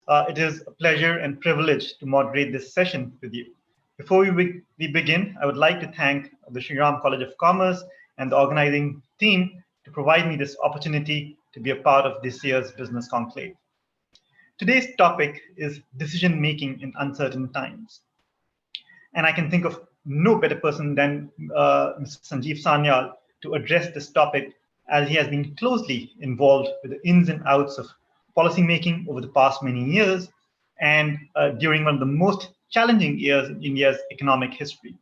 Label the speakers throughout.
Speaker 1: It is a pleasure and privilege to moderate this session with you. Before we begin, I would like to thank the Shri College of Commerce and the organizing team to provide me this opportunity to be a part of this year's Business Conclave. Today's topic is decision-making in uncertain times. And I can think of no better person than Mr. Sanjeev Sanyal to address this topic, as he has been closely involved with the ins and outs of policymaking over the past many years and during one of the most challenging years in India's economic history.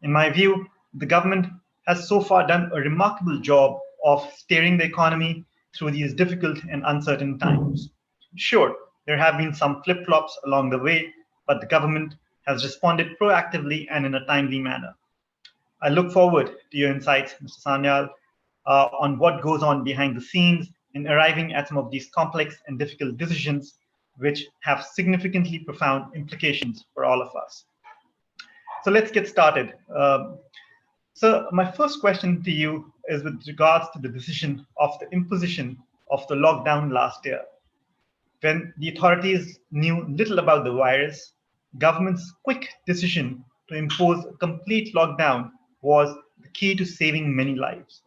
Speaker 1: In my view, the government has so far done a remarkable job of steering the economy through these difficult and uncertain times. Sure, there have been some flip-flops along the way, but the government has responded proactively and in a timely manner. I look forward to your insights, Mr. Sanyal, on what goes on behind the scenes in arriving at some of these complex and difficult decisions, which have significantly profound implications for all of us. So let's get started. So my first question to you is with regards to the decision of the imposition of the lockdown last year. When the authorities knew little about the virus, government's quick decision to impose a complete lockdown was the key to saving many lives.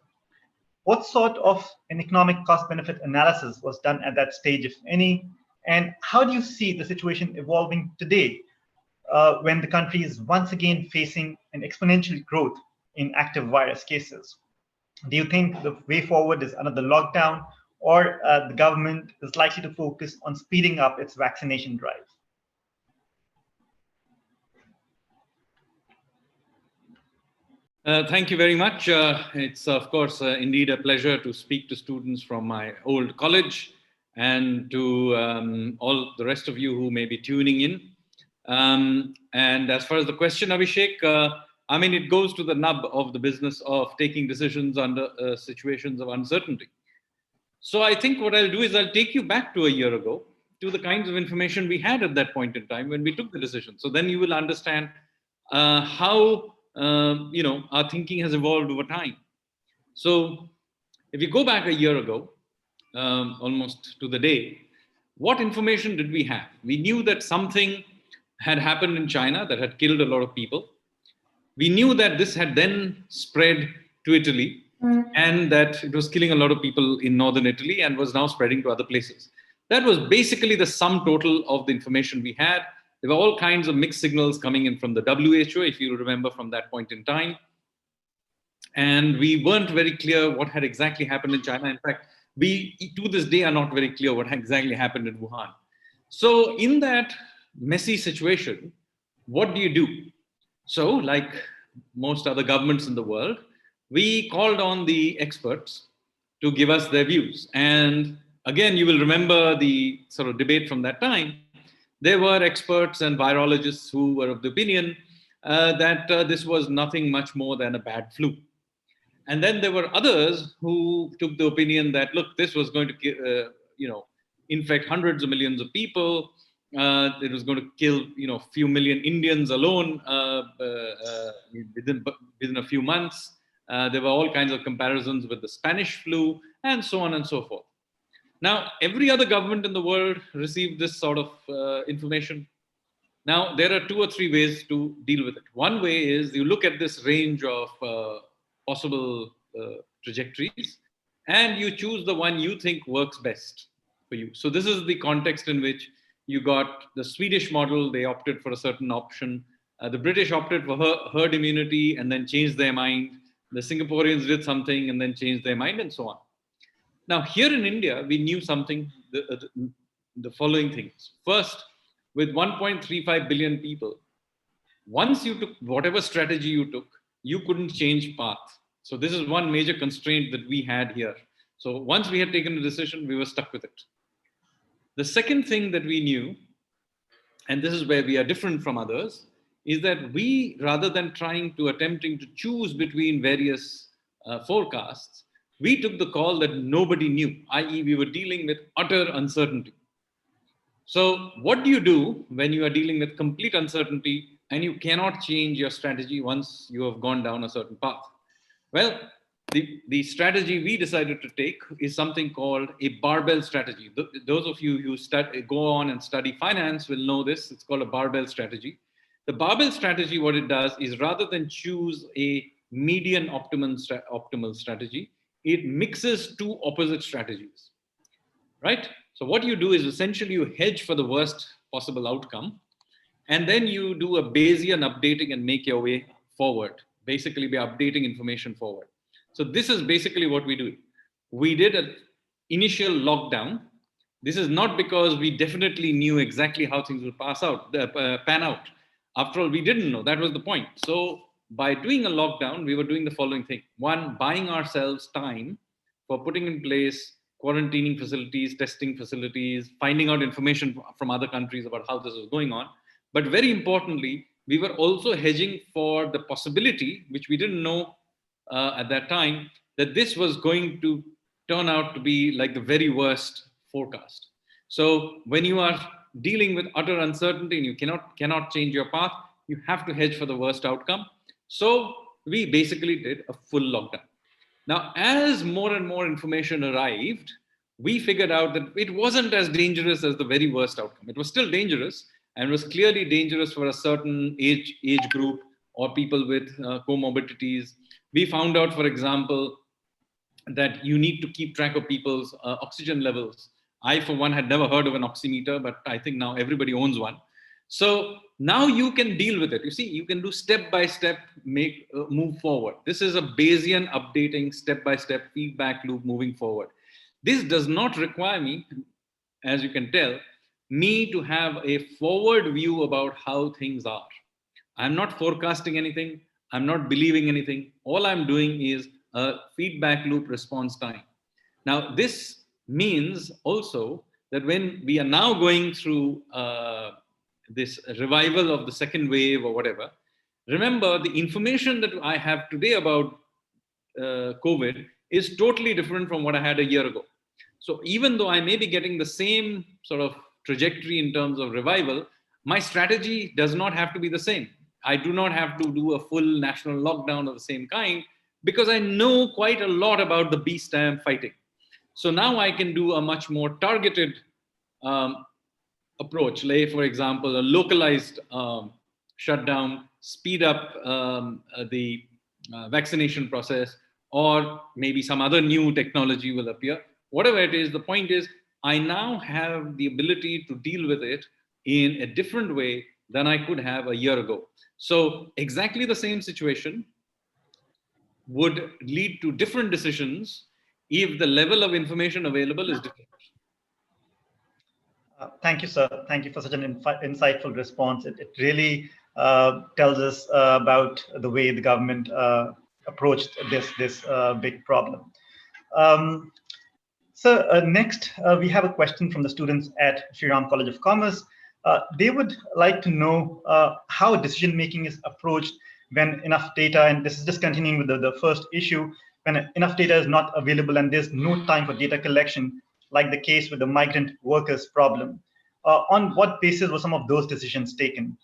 Speaker 1: What sort of an economic cost-benefit analysis was done at that stage, if any? And how do you see the situation evolving today when the country is once again facing an exponential growth in active virus cases? Do you think the way forward is another lockdown, or the government is likely to focus on speeding up its vaccination drive?
Speaker 2: Thank you very much. It's, of course, indeed a pleasure to speak to students from my old college and to all the rest of you who may be tuning in. And as far as the question, Abhishek, I mean, it goes to the nub of the business of taking decisions under situations of uncertainty. So I think what I'll do is I'll take you back to a year ago to the kinds of information we had at that point in time when we took the decision. So then you will understand how our thinking has evolved over time. So if you go back a year ago, almost to the day, what information did we have? We knew that something had happened in China that had killed a lot of people. We knew that this had then spread to Italy and that it was killing a lot of people in northern Italy and was now spreading to other places. That was basically the sum total of the information we had. There were all kinds of mixed signals coming in from the WHO, if you remember from that point in time. And we weren't very clear what had exactly happened in China. In fact, we, to this day, are not very clear what exactly happened in Wuhan. So in that messy situation, what do you do? So like most other governments in the world, we called on the experts to give us their views. And again, you will remember the sort of debate from that time. There were experts and virologists who were of the opinion that this was nothing much more than a bad flu. And then there were others who took the opinion that, look, this was going to, infect hundreds of millions of people. It was going to kill, a few million Indians alone within a few months. There were all kinds of comparisons with the Spanish flu and so on and so forth. Now, every other government in the world received this sort of information. Now, there are 2 or 3 ways to deal with it. One way is you look at this range of possible trajectories and you choose the one you think works best for you. So this is the context in which you got the Swedish model. They opted for a certain option. The British opted for herd immunity and then changed their mind. The Singaporeans did something and then changed their mind and so on. Now, here in India, we knew something, the following things. First, with 1.35 billion people, once you took whatever strategy you took, you couldn't change path. So this is one major constraint that we had here. So once we had taken a decision, we were stuck with it. The second thing that we knew, and this is where we are different from others, is that we, rather than attempting to choose between various forecasts, we took the call that nobody knew, i.e. we were dealing with utter uncertainty. So what do you do when you are dealing with complete uncertainty and you cannot change your strategy once you have gone down a certain path? Well, the strategy we decided to take is something called a barbell strategy. Those of you who go on and study finance will know this. It's called a barbell strategy. The barbell strategy, what it does is rather than choose a median optimal strategy, it mixes two opposite strategies, right? So what you do is essentially you hedge for the worst possible outcome, and then you do a Bayesian updating and make your way forward, basically by updating information forward. So this is basically what we do. We did an initial lockdown. This is not because we definitely knew exactly how things would pan out. After all, we didn't know. That was the point. So by doing a lockdown, we were doing the following thing. One, buying ourselves time for putting in place quarantining facilities, testing facilities, finding out information from other countries about how this was going on. But very importantly, we were also hedging for the possibility, which we didn't know at that time, that this was going to turn out to be like the very worst forecast. So when you are dealing with utter uncertainty and you cannot change your path, you have to hedge for the worst outcome. So we basically did a full lockdown. Now, as more and more information arrived, we figured out that it wasn't as dangerous as the very worst outcome. It was still dangerous, and was clearly dangerous for a certain age group or people with comorbidities. We found out, for example, that you need to keep track of people's oxygen levels. I, for one, had never heard of an oximeter, but I think now everybody owns one. So now you can deal with it. You see, you can do step-by-step, move forward. This is a Bayesian updating, step-by-step feedback loop moving forward. This does not require me, as you can tell, me to have a forward view about how things are. I'm not forecasting anything. I'm not believing anything. All I'm doing is a feedback loop response time. Now, this means also that when we are now going through this revival of the second wave or whatever, remember the information that I have today about COVID is totally different from what I had a year ago. So even though I may be getting the same sort of trajectory in terms of revival, my strategy does not have to be the same. I do not have to do a full national lockdown of the same kind because I know quite a lot about the beast I am fighting. So now I can do a much more targeted approach, like, for example, a localized shutdown, speed up the vaccination process, or maybe some other new technology will appear. Whatever it is, the point is, I now have the ability to deal with it in a different way than I could have a year ago. So exactly the same situation would lead to different decisions if the level of information available is different.
Speaker 1: Thank you, sir. Thank you for such an insightful response. It really tells us about the way the government approached this big problem. So next, we have a question from the students at Shri College of Commerce. They would like to know how decision-making is approached when enough data, and this is just continuing with the first issue, when enough data is not available and there's no time for data collection, like the case with the migrant workers problem. On what basis were some of those decisions taken?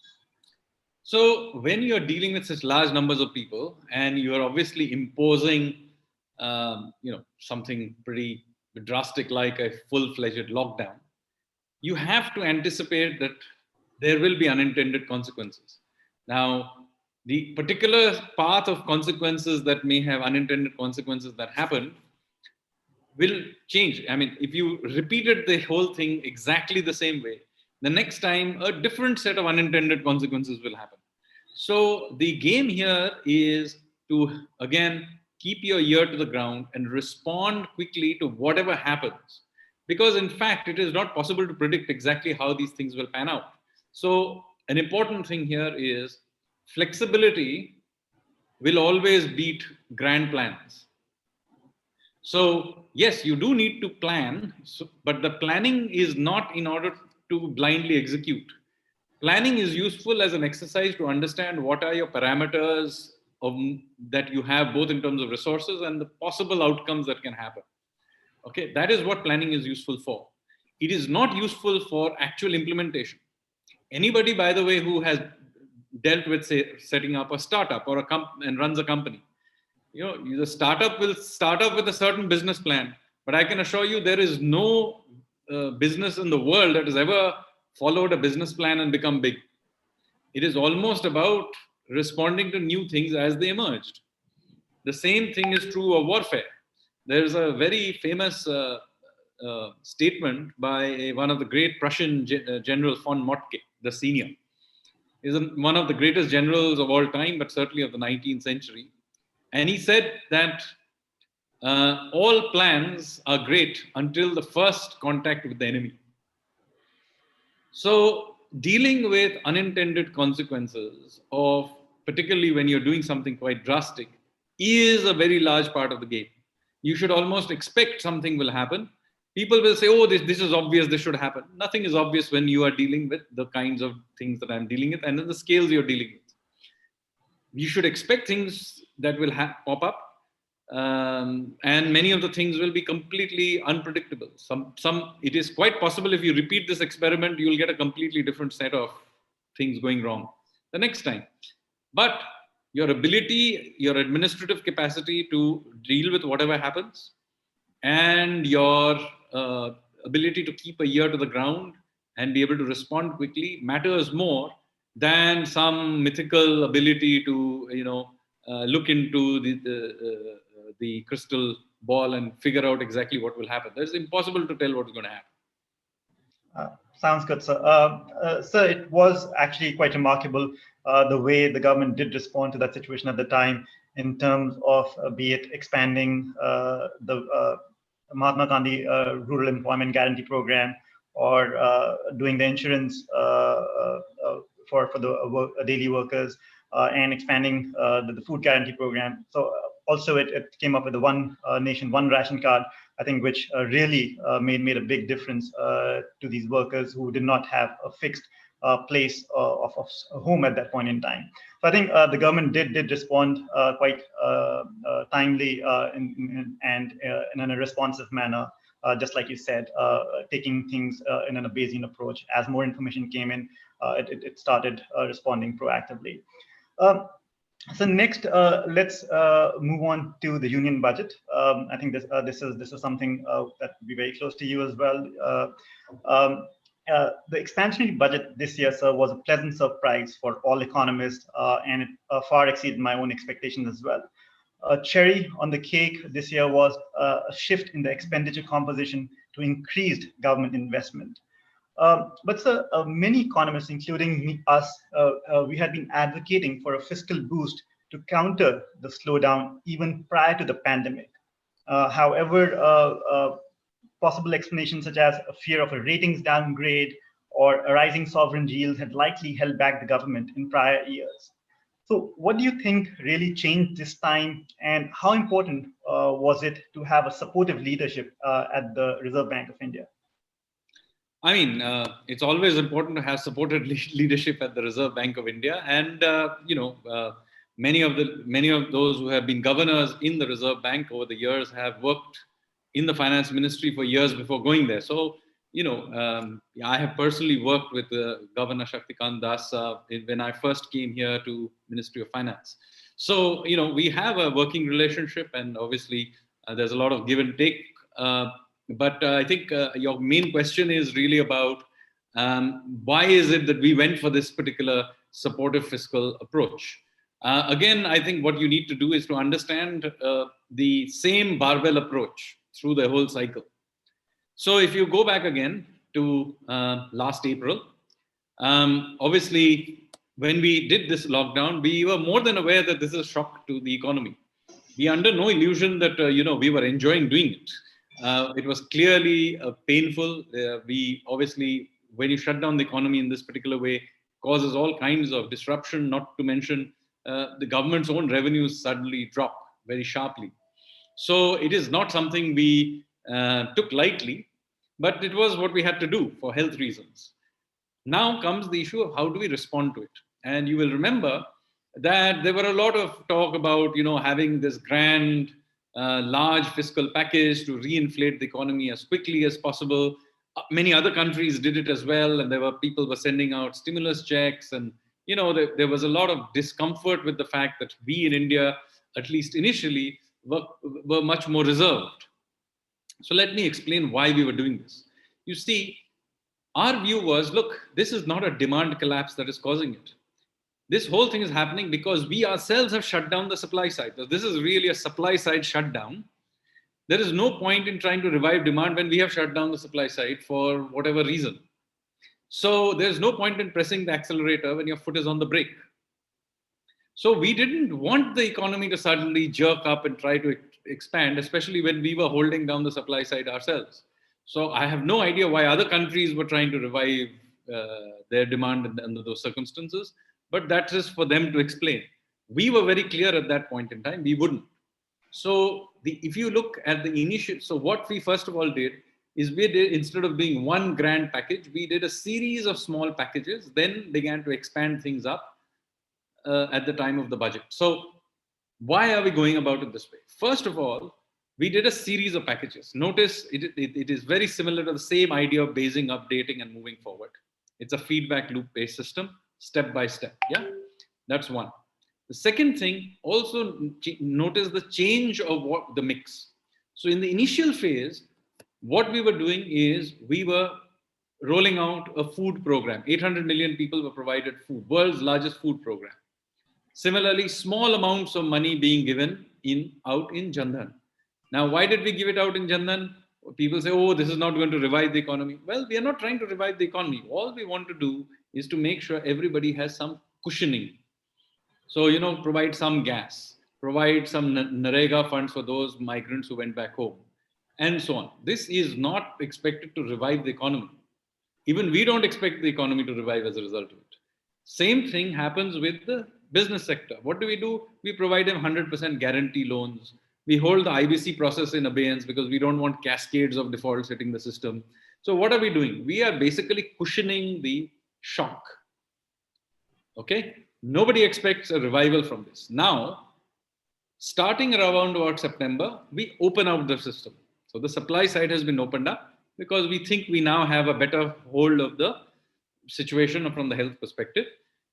Speaker 2: So when you're dealing with such large numbers of people and you're obviously imposing something pretty drastic like a full-fledged lockdown, you have to anticipate that there will be unintended consequences. Now, the particular path of consequences that may have unintended consequences that happen will change. I mean, if you repeated the whole thing exactly the same way, the next time a different set of unintended consequences will happen. So the game here is to, again, keep your ear to the ground and respond quickly to whatever happens. Because in fact, it is not possible to predict exactly how these things will pan out. So an important thing here is flexibility will always beat grand plans. So yes, you do need to plan, but the planning is not in order to blindly execute. Planning is useful as an exercise to understand what are your parameters that you have, both in terms of resources and the possible outcomes that can happen. Okay, that is what planning is useful for. It is not useful for actual implementation. Anybody, by the way, who has dealt with, say, setting up a startup or and runs a company, The startup will start up with a certain business plan, but I can assure you there is no business in the world that has ever followed a business plan and become big. It is almost about responding to new things as they emerged. The same thing is true of warfare. There's a very famous statement by one of the great Prussian generals, von Moltke, the senior. Is one of the greatest generals of all time, but certainly of the 19th century. And he said that all plans are great until the first contact with the enemy. So dealing with unintended consequences of, particularly when you're doing something quite drastic, is a very large part of the game. You should almost expect something will happen. People will say, oh, this is obvious, this should happen. Nothing is obvious when you are dealing with the kinds of things that I'm dealing with and then the scales you're dealing with. You should expect things that will pop up. And many of the things will be completely unpredictable. It is quite possible if you repeat this experiment, you'll get a completely different set of things going wrong the next time. But your ability, your administrative capacity to deal with whatever happens, and your ability to keep a ear to the ground and be able to respond quickly matters more than some mythical ability to, look into the crystal ball and figure out exactly what will happen. It's impossible to tell what's going to happen.
Speaker 1: Sounds good, sir. Sir, it was actually quite remarkable the way the government did respond to that situation at the time in terms of be it expanding the Mahatma Gandhi Rural Employment Guarantee Program or doing the insurance for the daily workers and expanding the food guarantee program. So also it came up with the one nation, one ration card, I think, which really made a big difference to these workers who did not have a fixed place of home at that point in time. So I think the government did respond quite timely and in a responsive manner, just like you said, taking things in a Bayesian approach. As more information came in, it started responding proactively. So next, let's move on to the union budget. I think this is something that will be very close to you as well. The expansionary budget this year, sir, was a pleasant surprise for all economists, and it far exceeded my own expectations as well. A cherry on the cake this year was a shift in the expenditure composition to increased government investment. But sir, many economists, including us, we had been advocating for a fiscal boost to counter the slowdown even prior to the pandemic. However, possible explanations such as a fear of a ratings downgrade or a rising sovereign yields had likely held back the government in prior years. So what do you think really changed this time, and how important was it to have a supportive leadership at the Reserve Bank of India?
Speaker 2: I mean, it's always important to have supported leadership at the Reserve Bank of India, and many of those who have been governors in the Reserve Bank over the years have worked in the finance ministry for years before going there. So, I have personally worked with Governor Shaktikant Das when I first came here to Ministry of Finance. So, we have a working relationship, and obviously there's a lot of give and take. But I think your main question is really about why is it that we went for this particular supportive fiscal approach? Again, I think what you need to do is to understand the same barbell approach through the whole cycle. So if you go back again to last April, obviously, when we did this lockdown, we were more than aware that this is a shock to the economy. We are under no illusion that, we were enjoying doing it. It was clearly painful. We obviously, when you shut down the economy in this particular way, causes all kinds of disruption, not to mention the government's own revenues suddenly drop very sharply. So it is not something we took lightly, but it was what we had to do for health reasons. Now comes the issue of how do we respond to it? And you will remember that there were a lot of talk about, having this grand, large fiscal package to reinflate the economy as quickly as possible. Many other countries did it as well, and people were sending out stimulus checks, and there was a lot of discomfort with the fact that we in India at least initially, were much more reserved. So let me explain why we were doing this. You see, our view was, look, this is not a demand collapse that is causing it. This whole thing is happening because we ourselves have shut down the supply side. So this is really a supply side shutdown. There is no point in trying to revive demand when we have shut down the supply side for whatever reason. So there's no point in pressing the accelerator when your foot is on the brake. So we didn't want the economy to suddenly jerk up and try to expand, especially when we were holding down the supply side ourselves. So I have no idea why other countries were trying to revive their demand under those circumstances, but that is for them to explain. We were very clear at that point in time, we wouldn't. So if you look at the initial, so what we first of all did is we did, instead of doing one grand package, we did a series of small packages, then began to expand things up at the time of the budget. So why are we going about it this way? First of all, we did a series of packages. Notice it is very similar to the same idea of basing, updating, and moving forward. It's a feedback loop based system, step by step. Yeah, that's one. The second thing, also notice the change of what the mix. So in the initial phase, what we were doing is we were rolling out a food program. 800 million people were provided food, world's largest food program. Similarly, small amounts of money being given out in Jan Dhan. Now, why did we give it out in Jan Dhan? People say, oh, this is not going to revive the economy. Well, we are not trying to revive the economy. All we want to do is to make sure everybody has some cushioning. So, provide some gas, provide some Narega funds for those migrants who went back home, and so on. This is not expected to revive the economy. Even we don't expect the economy to revive as a result of it. Same thing happens with the business sector. What do? We provide them 100% guarantee loans. We hold the IBC process in abeyance because we don't want cascades of defaults hitting the system. So what are we doing? We are basically cushioning the shock. Okay? Nobody expects a revival from this. Now, starting around about September, we open up the system. So the supply side has been opened up because we think we now have a better hold of the situation from the health perspective.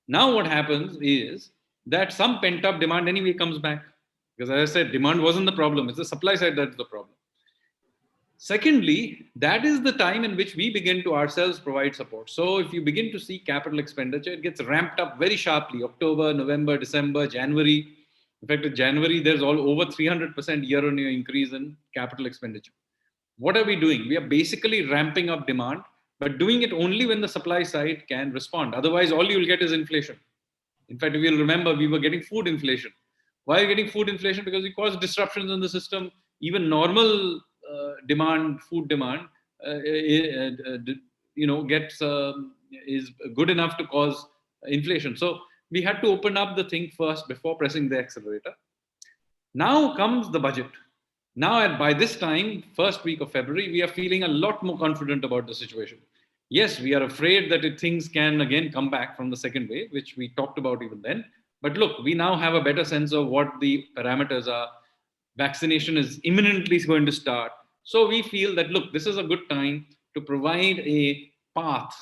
Speaker 2: Now what happens is that some pent-up demand anyway comes back. Because as I said, demand wasn't the problem. It's the supply side that's the problem. Secondly, that is the time in which we begin to ourselves provide support. So if you begin to see capital expenditure, it gets ramped up very sharply. October, November, December, January. In fact, in January, there's all over 300% year-on-year increase in capital expenditure. What are we doing? We are basically ramping up demand, but doing it only when the supply side can respond. Otherwise, all you'll get is inflation. In fact, if you'll remember, we were getting food inflation. Why are we getting food inflation? Because it caused disruptions in the system. Even normal demand, food demand, is good enough to cause inflation. So we had to open up the thing first before pressing the accelerator. Now comes the budget. Now, by this time, first week of February, we are feeling a lot more confident about the situation. Yes, we are afraid that things can again come back from the second wave, which we talked about even then. But look, we now have a better sense of what the parameters are. Vaccination is imminently going to start. So we feel that, look, this is a good time to provide a path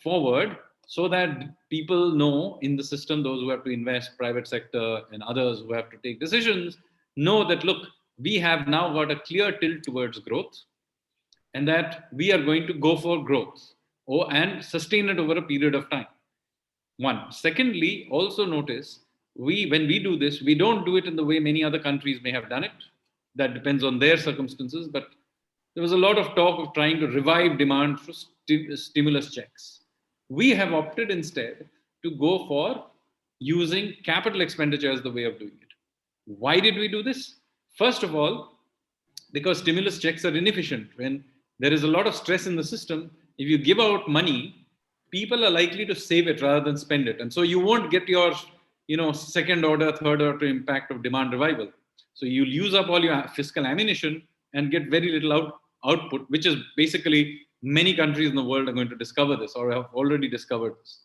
Speaker 2: forward so that people know in the system, those who have to invest, private sector and others who have to take decisions, know that, look, we have now got a clear tilt towards growth and that we are going to go for growth and sustain it over a period of time. One. Secondly, also notice, when we do this, we don't do it in the way many other countries may have done it. That depends on their circumstances, but there was a lot of talk of trying to revive demand through stimulus checks. We have opted instead to go for using capital expenditure as the way of doing it. Why did we do this? First of all, because stimulus checks are inefficient. When there is a lot of stress in the system, if you give out money, people are likely to save it rather than spend it. And so you won't get your, second order, third order impact of demand revival. So you'll use up all your fiscal ammunition and get very little output, which is basically many countries in the world are going to discover this or have already discovered this.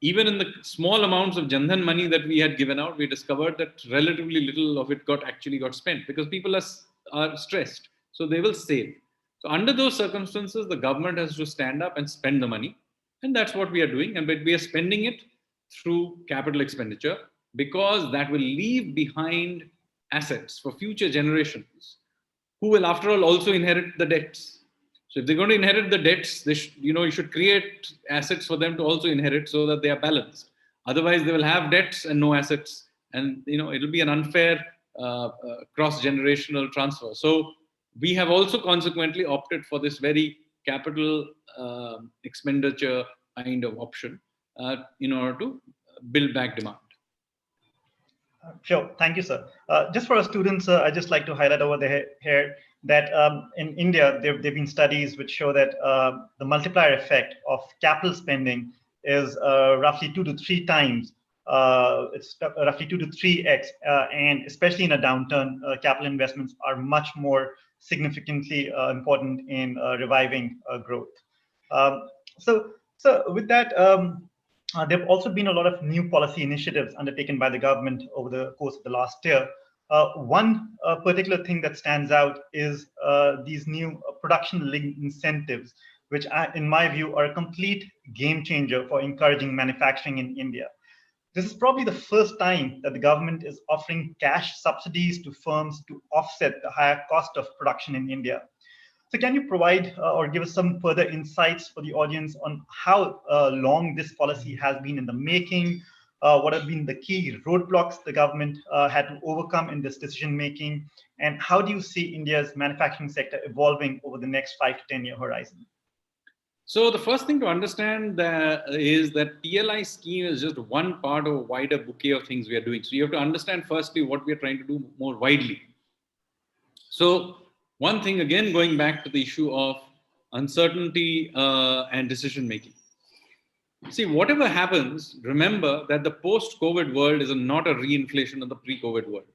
Speaker 2: Even in the small amounts of Jan Dhan money that we had given out, we discovered that relatively little of it actually got spent because people are stressed. So they will save. So under those circumstances, the government has to stand up and spend the money. And that's what we are doing. But we are spending it through capital expenditure. because that will leave behind assets for future generations who will, after all, also inherit the debts. So if they're going to inherit the debts, you should create assets for them to also inherit so that they are balanced. Otherwise, they will have debts and no assets, and it'll be an unfair cross-generational transfer. So we have also consequently opted for this very capital expenditure kind of option in order to build back demand.
Speaker 1: Sure. Thank you, sir. Just for our students, I'd just like to highlight over here that in India, there have been studies which show that the multiplier effect of capital spending is roughly 2 to 3 times. It's roughly 2 to 3x, and especially in a downturn, capital investments are much more significantly important in reviving growth. So with that, there have also been a lot of new policy initiatives undertaken by the government over the course of the last year. One particular thing that stands out is these new production-linked incentives, which in my view are a complete game changer for encouraging manufacturing in India. This is probably the first time that the government is offering cash subsidies to firms to offset the higher cost of production in India. So can you provide or give us some further insights for the audience on how long this policy has been in the making? What have been the key roadblocks the government had to overcome in this decision making? And how do you see India's manufacturing sector evolving over the next 5 to 10-year horizon?
Speaker 2: So the first thing to understand is that PLI scheme is just one part of a wider bouquet of things we are doing. So you have to understand firstly what we are trying to do more widely. So one thing, again, going back to the issue of uncertainty and decision making. See, whatever happens, remember that the post-COVID world is not a reinflation of the pre-COVID world.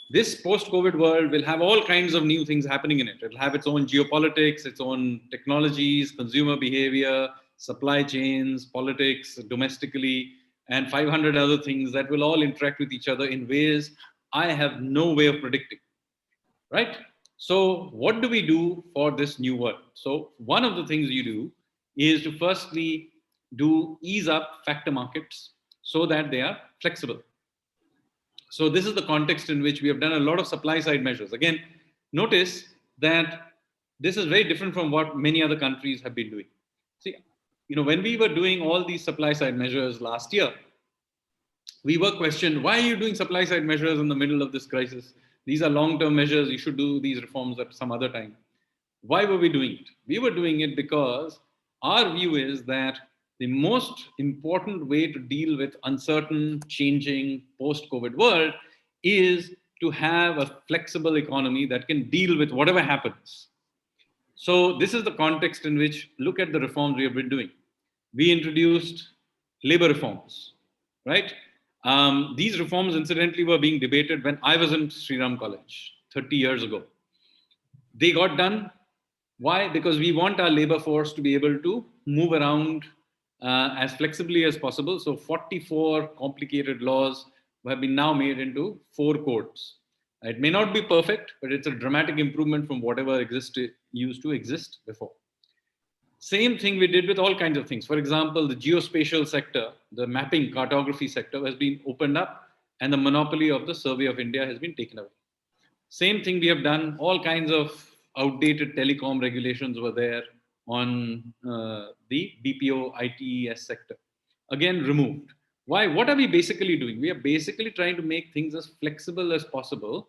Speaker 2: This post-COVID world will have all kinds of new things happening in it. It'll have its own geopolitics, its own technologies, consumer behavior, supply chains, politics, domestically, and 500 other things that will all interact with each other in ways I have no way of predicting, right? So what do we do for this new world? So one of the things you do is to firstly ease up factor markets so that they are flexible. So this is the context in which we have done a lot of supply side measures. Again, notice that this is very different from what many other countries have been doing. See, when we were doing all these supply side measures last year, we were questioned, why are you doing supply side measures in the middle of this crisis? These are long-term measures. You should do these reforms at some other time. Why were we doing it? We were doing it because our view is that the most important way to deal with uncertain, changing, post-COVID world is to have a flexible economy that can deal with whatever happens. So this is the context in which, look at the reforms we have been doing. We introduced labor reforms, right? These reforms, incidentally, were being debated when I was in Shri College 30 years ago. They got done. Why? Because we want our labor force to be able to move around as flexibly as possible. So 44 complicated laws have been now made into 4 codes. It may not be perfect, but it's a dramatic improvement from whatever used to exist before. Same thing we did with all kinds of things. For example, the geospatial sector, the mapping cartography sector has been opened up, and the monopoly of the Survey of India has been taken away. Same thing we have done. All kinds of outdated telecom regulations were there on the BPO ITES sector. Again, removed. Why? What are we basically doing? We are basically trying to make things as flexible as possible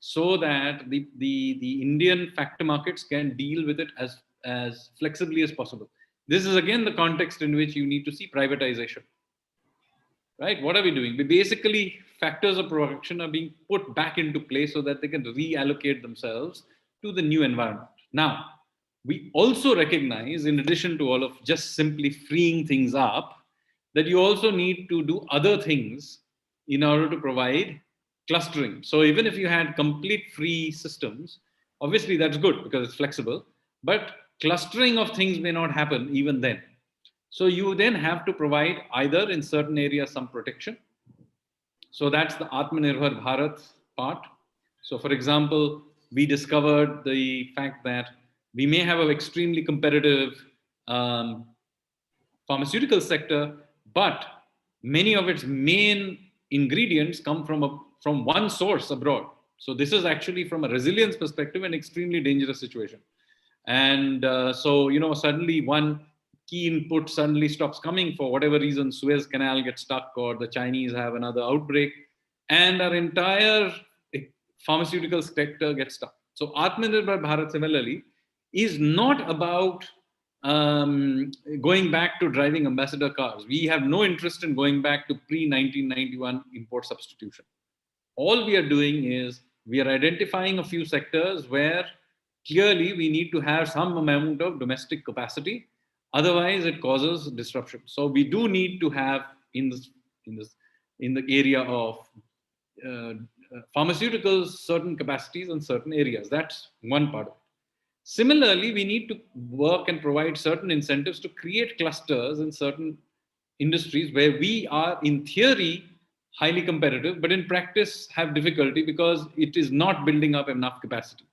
Speaker 2: so that the Indian factor markets can deal with it as flexibly as possible. This is again the context in which you need to see privatization. Right? What are we doing? We basically, factors of production are being put back into place so that they can reallocate themselves to the new environment. Now, we also recognize, in addition to all of just simply freeing things up, that you also need to do other things in order to provide clustering. So even if you had complete free systems, obviously that's good because it's flexible, but clustering of things may not happen even then. So you then have to provide either in certain areas some protection. So that's the Atmanirbhar Bharat part. So for example, we discovered the fact that we may have an extremely competitive pharmaceutical sector, but many of its main ingredients come from one source abroad. So this is actually, from a resilience perspective, an extremely dangerous situation. And so, suddenly one key input suddenly stops coming for whatever reason. Suez Canal gets stuck, or the Chinese have another outbreak, and our entire pharmaceutical sector gets stuck. So Atmanirbhar Bharat, similarly, is not about going back to driving ambassador cars. We have no interest in going back to pre-1991 import substitution. All we are doing is we are identifying a few sectors where clearly we need to have some amount of domestic capacity. Otherwise, it causes disruption. So we do need to have in the area of pharmaceuticals certain capacities in certain areas. That's one part of it. Similarly, we need to work and provide certain incentives to create clusters in certain industries where we are, in theory, highly competitive, but in practice have difficulty because it is not building up enough capacity.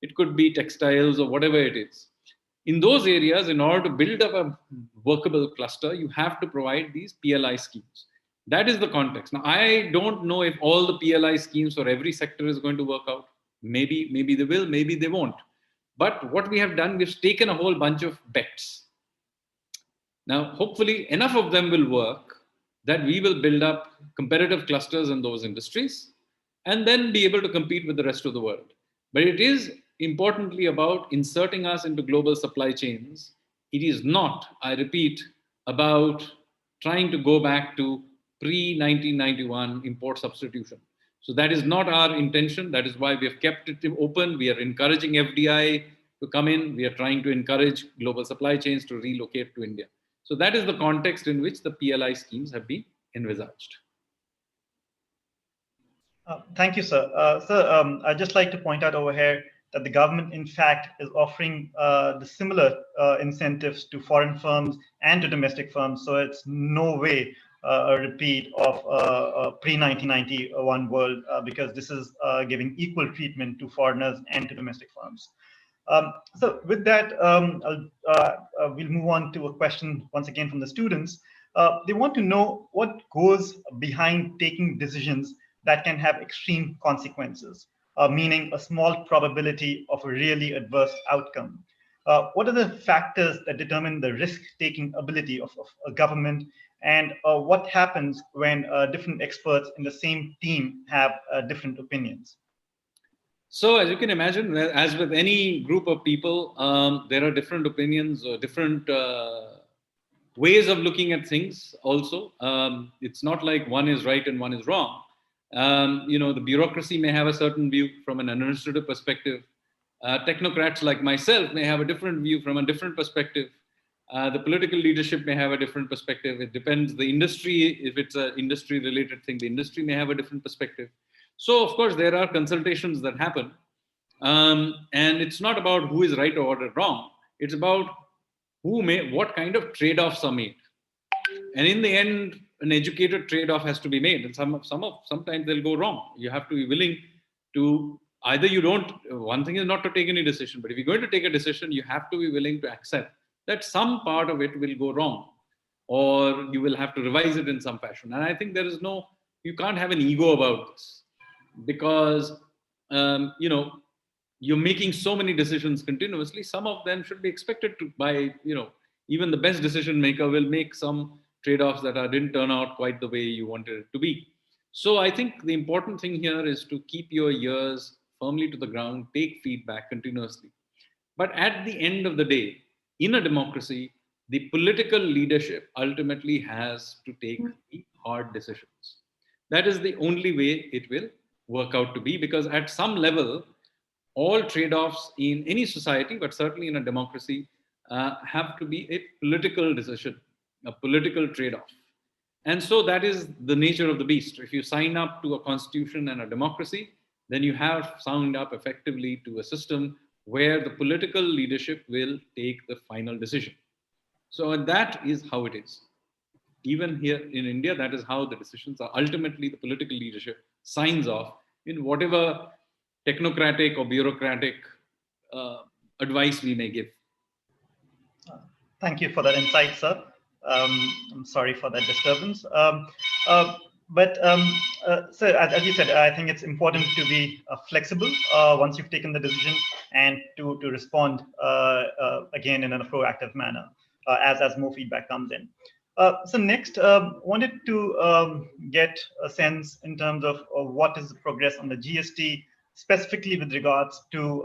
Speaker 2: It could be textiles or whatever it is. In those areas, in order to build up a workable cluster, you have to provide these PLI schemes. That is the context. Now, I don't know if all the PLI schemes for every sector is going to work out. Maybe they will, maybe they won't. But what we have done, we've taken a whole bunch of bets. Now, hopefully, enough of them will work that we will build up competitive clusters in those industries and then be able to compete with the rest of the world. But it is importantly about inserting us into global supply chains. It is not, I repeat, about trying to go back to pre-1991 import substitution. So that is not our intention. That is why we have kept it open. We are encouraging FDI to come in. We are trying to encourage global supply chains to relocate to India. So that is the context in which the PLI schemes have been envisaged.
Speaker 1: Thank you, sir. I'd just like to point out over here that the government, in fact, is offering the similar incentives to foreign firms and to domestic firms. So it's no way a repeat of pre-1991 world because this is giving equal treatment to foreigners and to domestic firms. So with that, we'll move on to a question once again from the students. They want to know what goes behind taking decisions that can have extreme consequences, meaning a small probability of a really adverse outcome. What are the factors that determine the risk-taking ability of a government, and what happens when different experts in the same team have different opinions?
Speaker 2: So as you can imagine, as with any group of people, there are different opinions or different ways of looking at things also. It's not like one is right and one is wrong. The bureaucracy may have a certain view from an administrative perspective. Technocrats like myself may have a different view from a different perspective. The political leadership may have a different perspective. It depends. The industry, if it's an industry related thing, the industry may have a different perspective. So, of course, there are consultations that happen. And it's not about who is right or wrong. It's about what kind of trade-offs are made. And in the end, an educated trade-off has to be made. And sometimes they'll go wrong. You have to be willing to one thing is not to take any decision, but if you're going to take a decision, you have to be willing to accept that some part of it will go wrong, or you will have to revise it in some fashion. And I think you can't have an ego about this, because, you're making so many decisions continuously. Some of them should be expected to even the best decision maker will make some trade-offs that didn't turn out quite the way you wanted it to be. So I think the important thing here is to keep your ears firmly to the ground, take feedback continuously. But at the end of the day, in a democracy, the political leadership ultimately has to take the hard decisions. That is the only way it will work out to be, because at some level, all trade-offs in any society, but certainly in a democracy, have to be a political decision, a political trade-off. And so that is the nature of the beast. If you sign up to a constitution and a democracy, then you have signed up effectively to a system where the political leadership will take the final decision. So that is how it is. Even here in India, that is how the decisions are. Ultimately, the political leadership signs off in whatever technocratic or bureaucratic advice we may give.
Speaker 1: Thank you for that insight, sir. I'm sorry for that disturbance. But so as you said, I think it's important to be flexible once you've taken the decision, and to respond again in a proactive manner as more feedback comes in. So next, wanted to get a sense in terms of what is the progress on the GST, specifically with regards to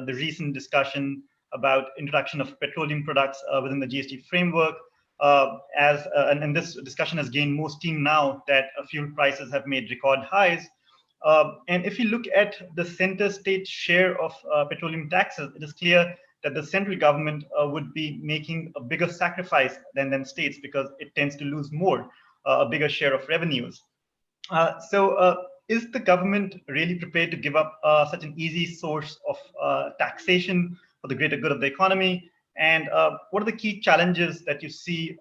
Speaker 1: the recent discussion about introduction of petroleum products within the GST framework. And this discussion has gained more steam now that fuel prices have made record highs. And if you look at the center state share of petroleum taxes, it is clear that the central government would be making a bigger sacrifice than states, because it tends to lose more, a bigger share of revenues. So is the government really prepared to give up such an easy source of taxation for the greater good of the economy? And what are the key challenges that you see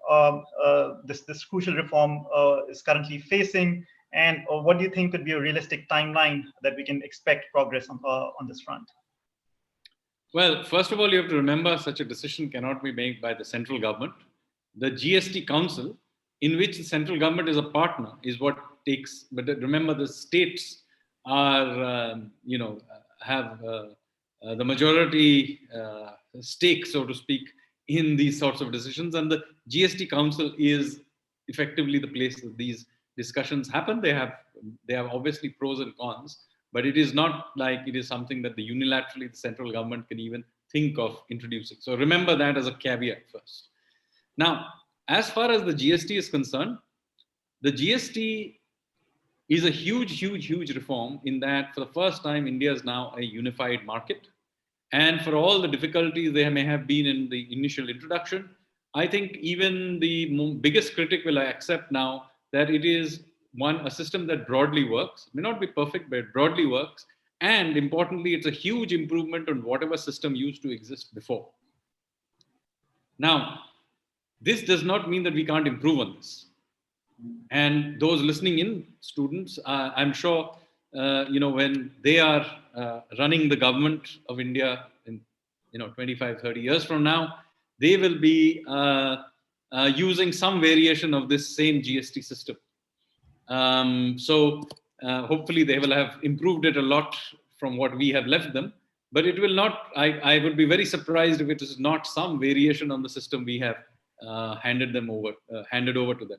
Speaker 1: this crucial reform is currently facing? And what do you think could be a realistic timeline that we can expect progress on this front?
Speaker 2: Well, first of all, you have to remember such a decision cannot be made by the central government. The GST Council, in which the central government is a partner, is what takes. But remember, the states are, have the majority stake, so to speak, in these sorts of decisions, and the GST Council is effectively the place that these discussions happen. They have obviously pros and cons, but it is not like it is something that unilaterally the central government can even think of introducing. So remember that as a caveat first. Now, as far as the GST is concerned, the GST is a huge reform, in that for the first time, India is now a unified market. And for all the difficulties there may have been in the initial introduction, I think even the biggest critic will accept now that it is a system that broadly works. It may not be perfect, but it broadly works. And importantly, it's a huge improvement on whatever system used to exist before. Now, this does not mean that we can't improve on this. And those listening in, students, I'm sure, when they are running the government of India in 25, 30 years from now, they will be using some variation of this same GST system. So hopefully they will have improved it a lot from what we have left them. But it will not, I would be very surprised if it is not some variation on the system we have handed over to them.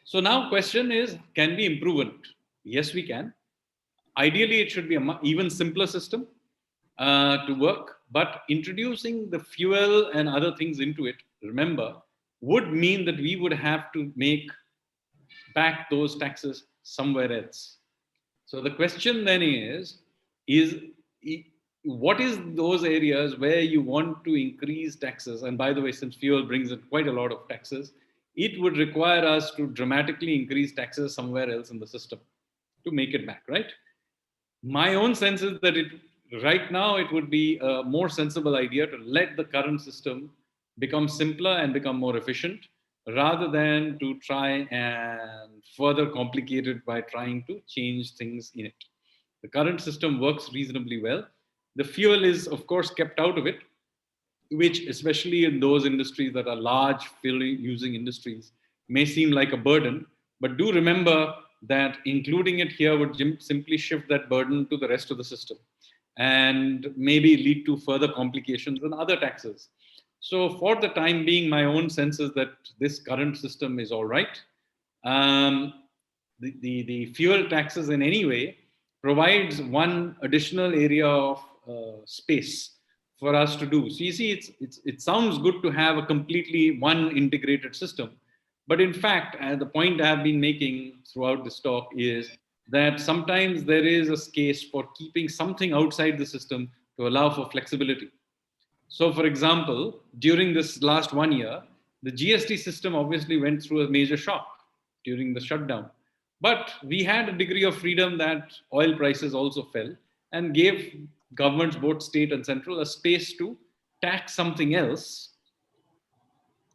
Speaker 2: So now question is, can we improve on it? Yes, we can. Ideally, it should be an even simpler system to work, but introducing the fuel and other things into it, remember, would mean that we would have to make back those taxes somewhere else. So the question then is what is those areas where you want to increase taxes? And by the way, since fuel brings in quite a lot of taxes, it would require us to dramatically increase taxes somewhere else in the system to make it back, right? My own sense is that right now it would be a more sensible idea to let the current system become simpler and become more efficient, rather than to try and further complicate it by trying to change things in it. The current system works reasonably well. The fuel is, of course, kept out of it, which, especially in those industries that are large fuel using industries, may seem like a burden. But do remember that including it here would simply shift that burden to the rest of the system and maybe lead to further complications in other taxes. So for the time being, my own sense is that this current system is all right. The fuel taxes in any way provides one additional area of space for us to do. So you see, it sounds good to have a completely one integrated system. But in fact, the point I have been making throughout this talk is that sometimes there is a case for keeping something outside the system to allow for flexibility. So for example, during this last 1 year, the GST system obviously went through a major shock during the shutdown. But we had a degree of freedom that oil prices also fell, and gave governments, both state and central, a space to tax something else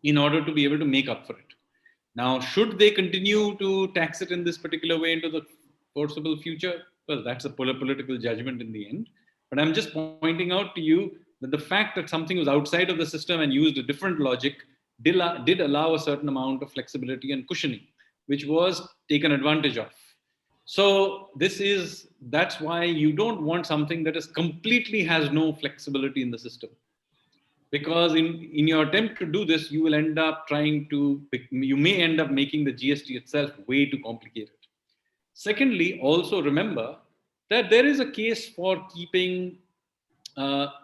Speaker 2: in order to be able to make up for it. Now, should they continue to tax it in this particular way into the foreseeable future? Well, that's a political judgment in the end. But I'm just pointing out to you that the fact that something was outside of the system and used a different logic did allow a certain amount of flexibility and cushioning. which was taken advantage of. So that's why you don't want something that is completely has no flexibility in the system. Because in your attempt to do this, you may end up making the GST itself way too complicated. Secondly, also remember that there is a case for keeping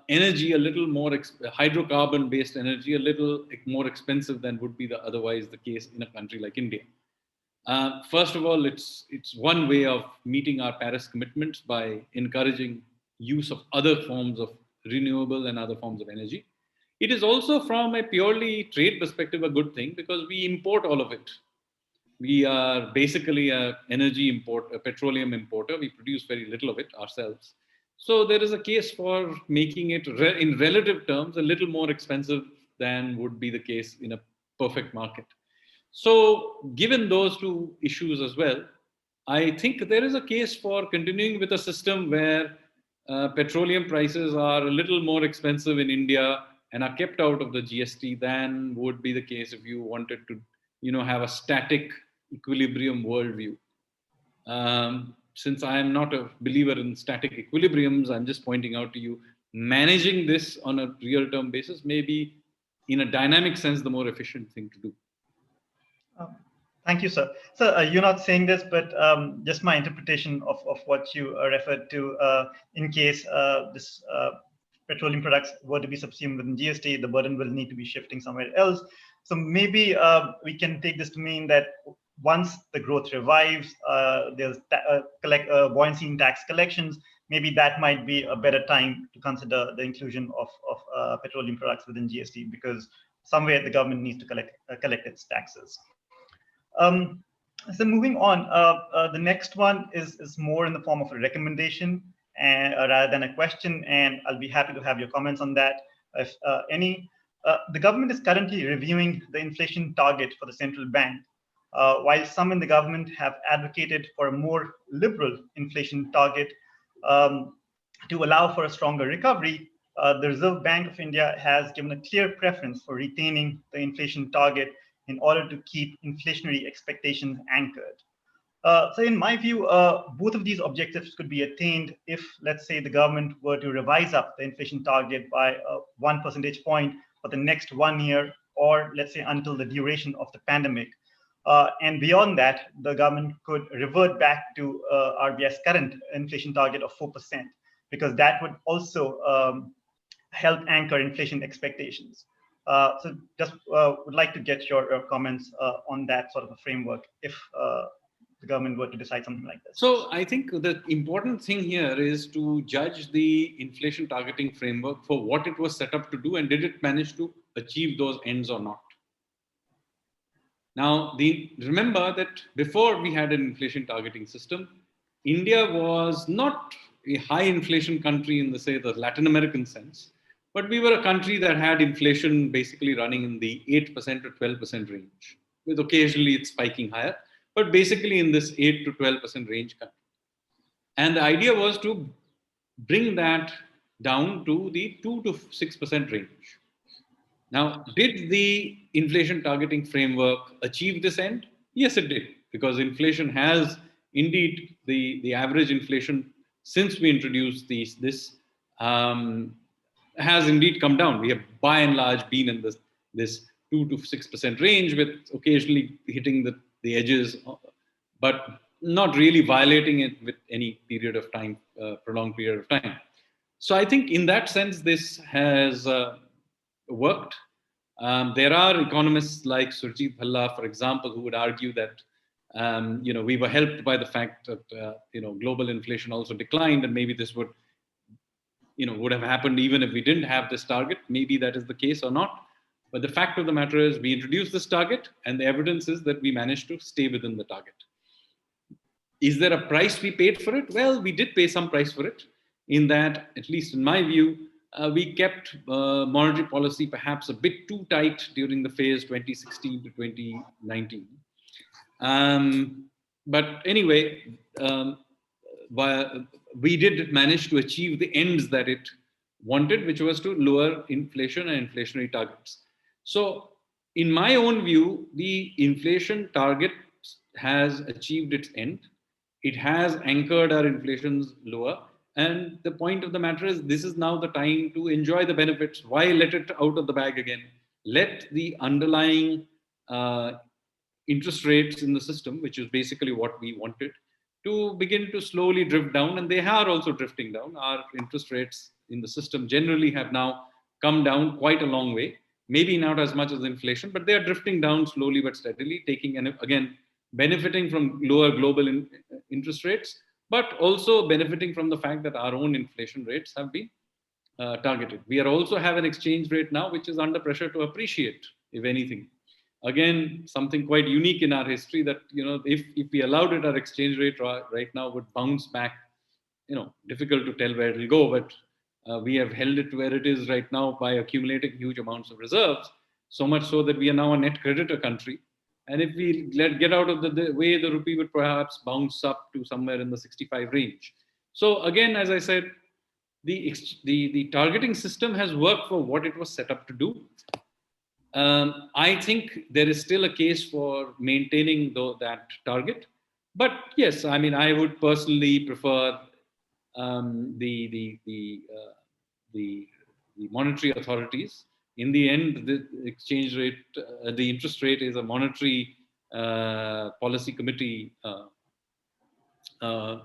Speaker 2: energy a little more, hydrocarbon-based energy, a little more expensive than would be otherwise the case in a country like India. First of all, it's one way of meeting our Paris commitments by encouraging use of other forms of renewable and other forms of energy. It is also, from a purely trade perspective, a good thing because we import all of it. We are basically a petroleum importer. We produce very little of it ourselves. So there is a case for making it in relative terms a little more expensive than would be the case in a perfect market. So given those two issues as well, I think there is a case for continuing with a system where petroleum prices are a little more expensive in India and are kept out of the GST than would be the case if you wanted to, have a static equilibrium worldview. Since I am not a believer in static equilibriums, I'm just pointing out to you, managing this on a real-term basis may be, in a dynamic sense, the more efficient thing to do.
Speaker 1: Thank you, sir. So you're not saying this, but just my interpretation of what you referred to, in case this petroleum products were to be subsumed within GST, the burden will need to be shifting somewhere else. So maybe we can take this to mean that once the growth revives, there's buoyancy in tax collections, maybe that might be a better time to consider the inclusion of petroleum products within GST, because somewhere the government needs to collect its taxes. So moving on, the next one is more in the form of a recommendation rather than a question, and I'll be happy to have your comments on that, if any. The government is currently reviewing the inflation target for the central bank. While some in the government have advocated for a more liberal inflation target to allow for a stronger recovery, the Reserve Bank of India has given a clear preference for retaining the inflation target in order to keep inflationary expectations anchored. So in my view, both of these objectives could be attained if, let's say, the government were to revise up the inflation target by 1 percentage point for the next 1 year, or let's say until the duration of the pandemic. And beyond that, the government could revert back to RBI's current inflation target of 4%, because that would also help anchor inflation expectations. So just would like to get your comments on that sort of a framework if the government were to decide something like this.
Speaker 2: So I think the important thing here is to judge the inflation targeting framework for what it was set up to do, and did it manage to achieve those ends or not. Now, remember that before we had an inflation targeting system, India was not a high inflation country in the Latin American sense, but we were a country that had inflation basically running in the 8% to 12% range, with occasionally it's spiking higher, but basically in this 8 to 12% range country. And the idea was to bring that down to the 2 to 6% range. Now, did the inflation targeting framework achieve this end? Yes, it did, because inflation has indeed, the average inflation since we introduced this has indeed come down. We have by and large been in this 2 to 6% range, with occasionally hitting the edges, but not really violating it with any period of time, prolonged period of time. So I think in that sense, this has worked. There are economists like Surjit Bhalla, for example, who would argue that we were helped by the fact that global inflation also declined, and maybe this would have happened even if we didn't have this target. Maybe that is the case or not. But the fact of the matter is we introduced this target, and the evidence is that we managed to stay within the target. Is there a price we paid for it? Well, we did pay some price for it, in that, at least in my view, we kept monetary policy perhaps a bit too tight during the phase 2016 to 2019. But anyway, we did manage to achieve the ends that it wanted, which was to lower inflation and inflationary targets. So in my own view, the inflation target has achieved its end. It has anchored our inflations lower. And the point of the matter is, this is now the time to enjoy the benefits. Why let it out of the bag again? Let the underlying uh, interest rates in the system, which is basically what we wanted, to begin to slowly drift down. And they are also drifting down. Our interest rates in the system generally have now come down quite a long way. Maybe not as much as inflation, but they are drifting down slowly but steadily, taking, and again, benefiting from lower global interest rates, but also benefiting from the fact that our own inflation rates have been targeted. We are also have an exchange rate now which is under pressure to appreciate, if anything. Again, something quite unique in our history, that if we allowed it, our exchange rate right now would bounce back. Difficult to tell where it will go, but we have held it where it is right now by accumulating huge amounts of reserves, so much so that we are now a net creditor country. And if we get out of the way, the rupee would perhaps bounce up to somewhere in the 65 range. So again, as I said, the targeting system has worked for what it was set up to do. I think there is still a case for maintaining that target. But yes, I mean, I would personally prefer the monetary authorities. In the end, the exchange rate, the interest rate is a monetary policy committee uh,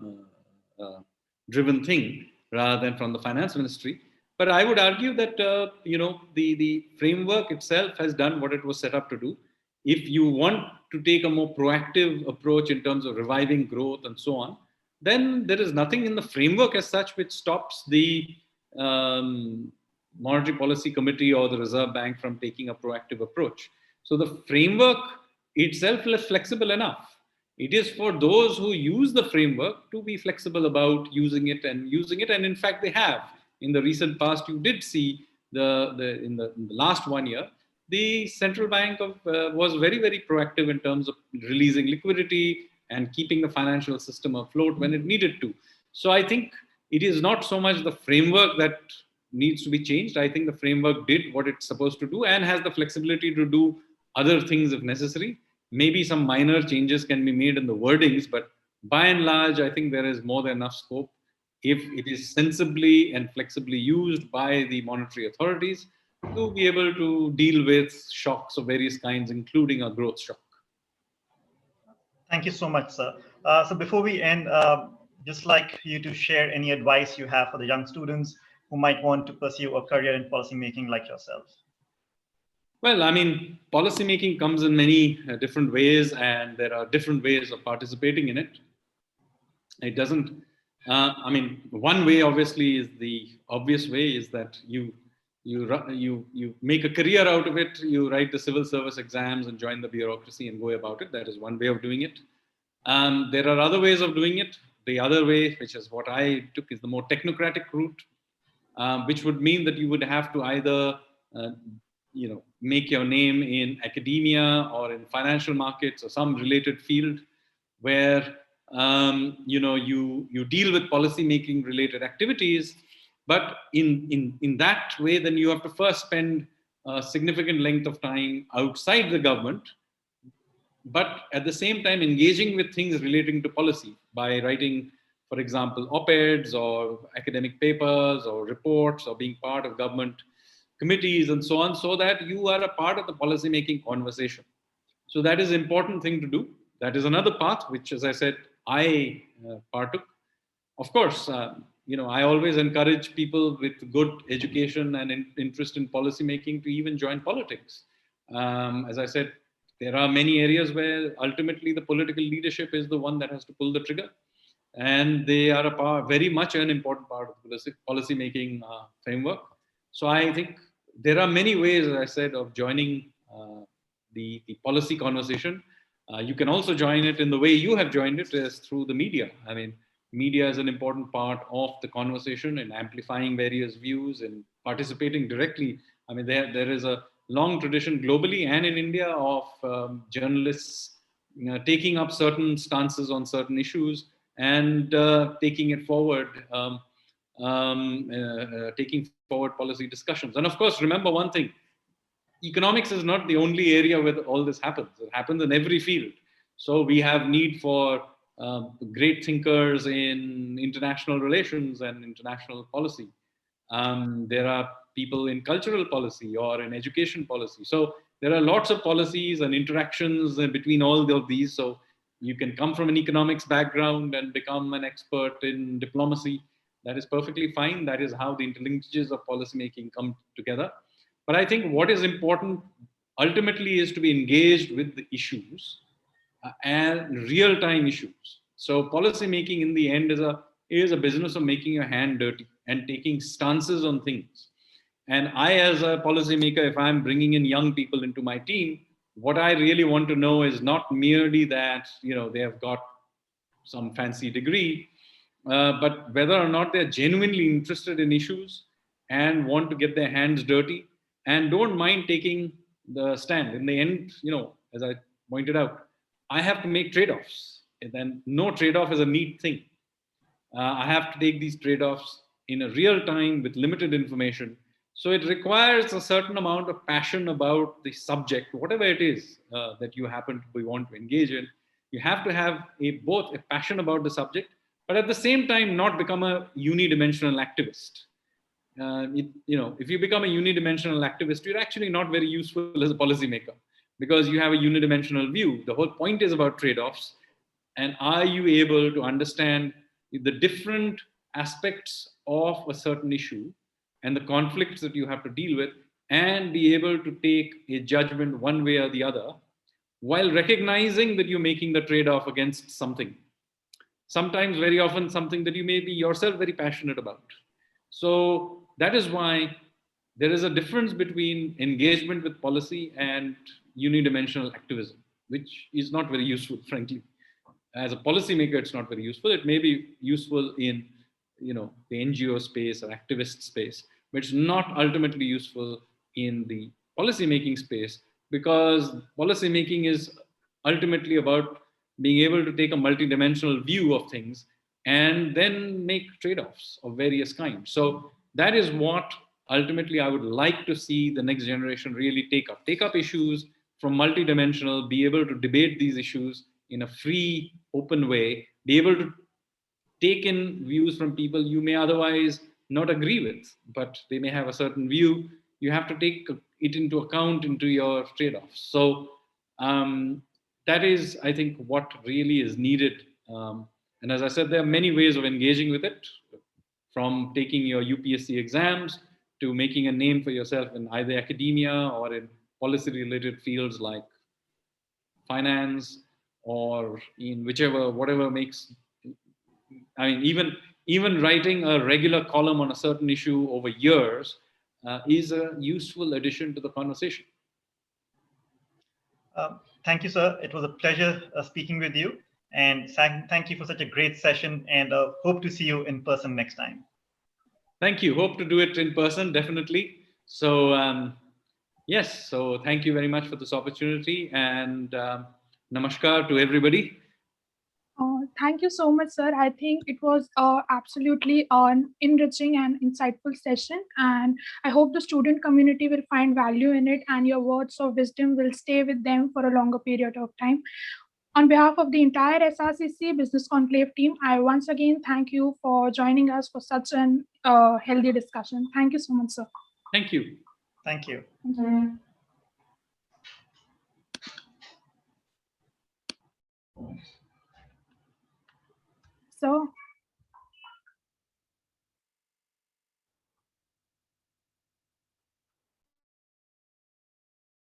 Speaker 2: driven thing rather than from the finance ministry. But I would argue that the framework itself has done what it was set up to do. If you want to take a more proactive approach in terms of reviving growth and so on, then there is nothing in the framework as such which stops the um, monetary policy committee or the Reserve Bank from taking a proactive approach. So the framework itself is flexible enough. It is for those who use the framework to be flexible about using it. And in fact, they have. In the recent past, you did see in the last 1 year, the central bank was very, very proactive in terms of releasing liquidity and keeping the financial system afloat when it needed to. So I think it is not so much the framework that needs to be changed. I think the framework did what it's supposed to do and has the flexibility to do other things if necessary. Maybe some minor changes can be made in the wordings, but by and large, I think there is more than enough scope if it is sensibly and flexibly used by the monetary authorities to be able to deal with shocks of various kinds, including a growth shock.
Speaker 1: Thank you so much, sir. So before we end, just like you to share any advice you have for the young students who might want to pursue a career in policymaking like yourself.
Speaker 2: Well, I mean, policymaking comes in many different ways, and there are different ways of participating in it. It doesn't. I mean, one way, obviously, is the obvious way is that you make a career out of it. You write the civil service exams and join the bureaucracy and go about it. That is one way of doing it. There are other ways of doing it. The other way, which is what I took, is the more technocratic route, which would mean that you would have to either make your name in academia or in financial markets or some related field where you deal with policy making related activities. But in that way, then you have to first spend a significant length of time outside the government, but at the same time engaging with things relating to policy by writing, for example, op-eds or academic papers or reports or being part of government committees and so on, so that you are a part of the policy making conversation. So that is an important thing to do. That is another path which, as I said, I partook. Of course, I always encourage people with good education and interest in policy making to even join politics. As I said, there are many areas where ultimately the political leadership is the one that has to pull the trigger, and they are very much an important part of the policy making framework. So I think there are many ways, as I said, of joining the policy conversation. You can also join it in the way you have joined it, is through the media. I mean, media is an important part of the conversation in amplifying various views and participating directly. I mean, there is a long tradition globally and in India of journalists taking up certain stances on certain issues and taking it forward, taking forward policy discussions. And of course, remember one thing: economics is not the only area where all this happens. It happens in every field. So we have need for great thinkers in international relations and international policy. There are people in cultural policy or in education policy. So there are lots of policies and interactions between all of these. So you can come from an economics background and become an expert in diplomacy. That is perfectly fine. That is how the interlinkages of policymaking come together. But I think what is important ultimately is to be engaged with the issues and real-time issues. So policy making in the end is a business of making your hand dirty and taking stances on things. And I, as a policymaker, if I'm bringing in young people into my team, what I really want to know is not merely that they have got some fancy degree, but whether or not they're genuinely interested in issues and want to get their hands dirty and don't mind taking the stand. In the end, as I pointed out, I have to make trade-offs, and then no trade-off is a neat thing. I have to take these trade-offs in a real time with limited information. So it requires a certain amount of passion about the subject, whatever it is that you happen to want to engage in. You have to have both a passion about the subject, but at the same time not become a unidimensional activist. If you become a unidimensional activist, you're actually not very useful as a policymaker because you have a unidimensional view. The whole point is about trade-offs. And are you able to understand the different aspects of a certain issue and the conflicts that you have to deal with and be able to take a judgment one way or the other while recognizing that you're making the trade-off against something. Sometimes, very often, something that you may be yourself very passionate about. So that is why there is a difference between engagement with policy and unidimensional activism, which is not very useful, frankly. As a policymaker, it's not very useful. It may be useful in the NGO space or activist space, but it's not ultimately useful in the policymaking space because policymaking is ultimately about being able to take a multidimensional view of things and then make trade-offs of various kinds. So that is what ultimately I would like to see the next generation really take up issues from multidimensional, be able to debate these issues in a free, open way, be able to take in views from people you may otherwise not agree with, but they may have a certain view. You have to take it into account into your trade-offs. So that is, I think, what really is needed. And as I said, there are many ways of engaging with it, from taking your UPSC exams to making a name for yourself in either academia or in policy-related fields like finance or in whatever makes. I mean, even writing a regular column on a certain issue over years is a useful addition to the conversation.
Speaker 1: Thank you, sir. It was a pleasure speaking with you. And thank you for such a great session, and hope to see you in person next time.
Speaker 2: Thank you. Hope to do it in person, definitely. So, yes, so thank you very much for this opportunity, and namaskar to everybody.
Speaker 3: Thank you so much, sir. I think it was absolutely an enriching and insightful session, and I hope the student community will find value in it, and your words of wisdom will stay with them for a longer period of time. On behalf of the entire SRCC Business Conclave team, I once again thank you for joining us for such an healthy discussion. Thank you so much, sir.
Speaker 2: Thank you.
Speaker 1: Thank you.
Speaker 3: So